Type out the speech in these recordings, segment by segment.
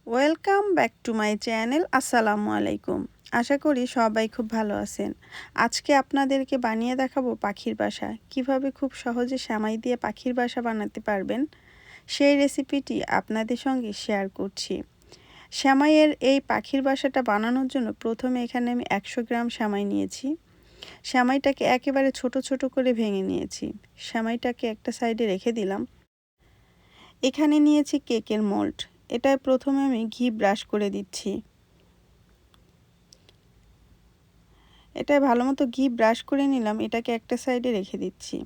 Welcome back to my channel. আসসালামু আলাইকুম। আশা করি সবাই খুব ভালো আছেন। আজকে আপনাদেরকে বানিয়ে দেখাবো পাখির বাসা। কিভাবে খুব সহজে সেমাই দিয়ে পাখির বাসা বানাতে পারবেন সেই রেসিপিটি আপনাদের সঙ্গে শেয়ার করছি। সেমাইয়ের এই পাখির বাসাটা বানানোর জন্য প্রথমে এখানে আমি 100 গ্রাম সেমাই নিয়েছি। সেমাইটাকে একেবারে ছোট ছোট করে ভেঙে নিয়েছি। সেমাইটাকে একটা সাইডে রেখে দিলাম। এখানে নিয়েছি কেকের মোল্ড। এটায় প্রথমে আমি ঘি ব্রাশ করে দিচ্ছি। এটায় ভালো মতো ঘি ব্রাশ করে নিলাম। এটাকে একটা সাইডে রেখে দিচ্ছি।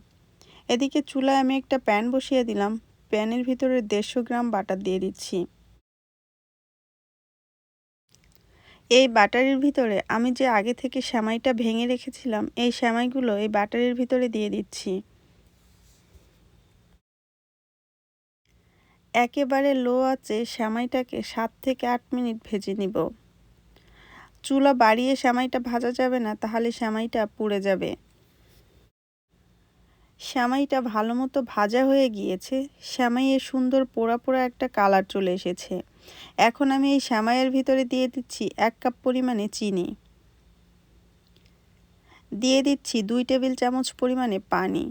এদিকে চুলায় আমি একটা প্যান বসিয়ে দিলাম। প্যানের ভিতরে 150 গ্রাম বাটার দিয়ে দিচ্ছি। এই বাটারের ভিতরে আমি যে আগে থেকে সেমাইটা ভেঙে রেখেছিলাম, এই সেমাইগুলো এই বাটারের ভিতরে দিয়ে দিচ্ছি। একেবারে লো আঁচে সেমাইটাকে 7 থেকে 8 মিনিট ভেজে নিব। চুলা বাড়িয়ে সেমাইটা ভাজা যাবে না, তাহলে সেমাইটা পুড়ে যাবে। সেমাইটা ভালো মতো ভাজা হয়ে গিয়েছে। সেমাইয়ের সুন্দর পোড়া পোড়া একটা কালার চলে এসেছে। এখন আমি এই সেমাইয়ের ভিতরে দিয়ে দিচ্ছি 1 কাপ পরিমাণে চিনি। দিয়ে দিচ্ছি 2 টেবিল চামচ পরিমাণে পানি।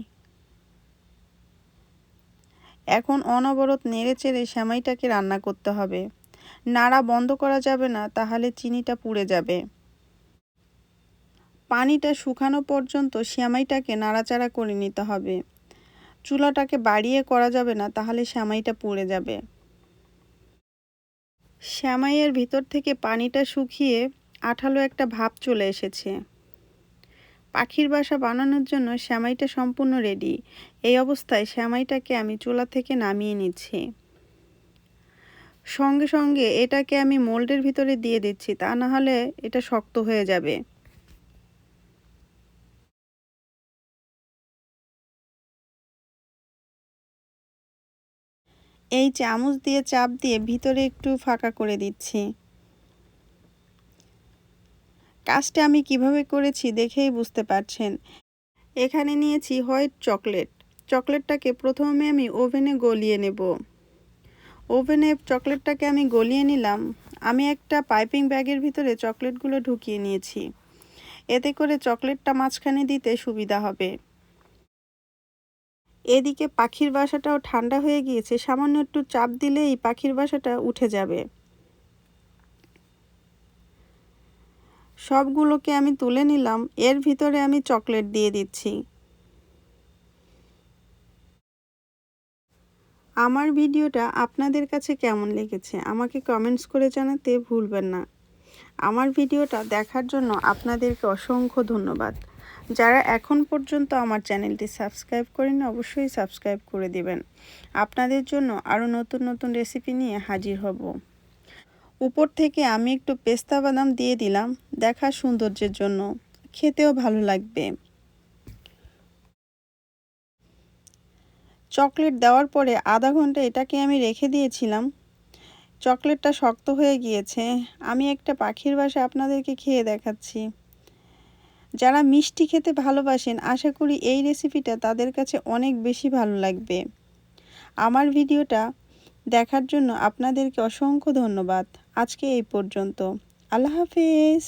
এখন অনবরত নেড়েচেড়ে সেমাইটাকে রান্না করতে হবে। নাড়া বন্ধ করা যাবে না, তাহলে চিনিটা পুড়ে যাবে। পানিটা শুকানো পর্যন্ত সেমাইটাকে নাড়াচাড়া করে নিতে হবে। চুলাটাকে বাড়িয়ে করা যাবে না, তাহলে সেমাইটা পুড়ে যাবে। সেমাইয়ের ভিতর থেকে পানিটা শুকিয়ে আঠালো একটা ভাব চলে এসেছে। পাখির বাসা বানানোর জন্য সেমাইটা সম্পূর্ণ রেডি। এই অবস্থায় সেমাইটাকে আমি চুলা থেকে নামিয়ে নিচ্ছি। সঙ্গে সঙ্গে এটাকে আমি মোল্ডের ভিতরে দিয়ে দিচ্ছি, তা না হলে এটা শক্ত হয়ে যাবে। এই চামচ দিয়ে চাপ দিয়ে ভিতরে একটু ফাঁকা করে দিচ্ছি। কাজটা আমি কিভাবে করেছি দেখেই বুঝতে পারছেন। এখানে নিয়েছি হোয়াইট চকলেট। চকলেটটাকে প্রথমে আমি ওভেনে গলিয়ে নেব। ওভেনে চকলেটটাকে আমি গলিয়ে নিলাম। আমি একটা পাইপিং ব্যাগের ভিতরে চকলেটগুলো ঢুকিয়ে নিয়েছি। এতে করে চকলেটটা মাঝখানে দিতে সুবিধা হবে। এদিকে পাখির বাসাটাও ঠান্ডা হয়ে গিয়েছে। সামান্য একটু চাপ দিলেই পাখির বাসাটা উঠে যাবে। সবগুলোকে আমি তুলে নিলাম। এর ভিতরে আমি চকলেট দিয়ে দিচ্ছি। আমার ভিডিওটা আপনাদের কাছে কেমন লেগেছে আমাকে কমেন্টস করে জানাতে ভুলবেন না। আমার ভিডিওটা দেখার জন্য আপনাদেরকে অসংখ্য ধন্যবাদ। যারা এখন পর্যন্ত আমার চ্যানেলটি সাবস্ক্রাইব করেন, অবশ্যই সাবস্ক্রাইব করে দিবেন। আপনাদের জন্য আরও নতুন নতুন রেসিপি নিয়ে হাজির হব। উপর থেকে আমি একটু পেস্তা বাদাম দিয়ে দিলাম দেখার সৌন্দর্যের জন্য, খেতেও ভালো লাগবে। চকলেট দেওয়ার পরে আধা ঘন্টা এটাকে আমি রেখে দিয়েছিলাম। চকলেটটা শক্ত হয়ে গিয়েছে। আমি একটা পাখির বাসা আপনাদেরকে খেয়ে দেখাচ্ছি। যারা মিষ্টি খেতে ভালোবাসেন, আশা করি এই রেসিপিটা তাদের কাছে অনেক বেশি ভালো লাগবে। আমার ভিডিওটা দেখার জন্য আপনাদেরকে অসংখ্য ধন্যবাদ। আজকে এই পর্যন্ত। আল্লাহ হাফেজ।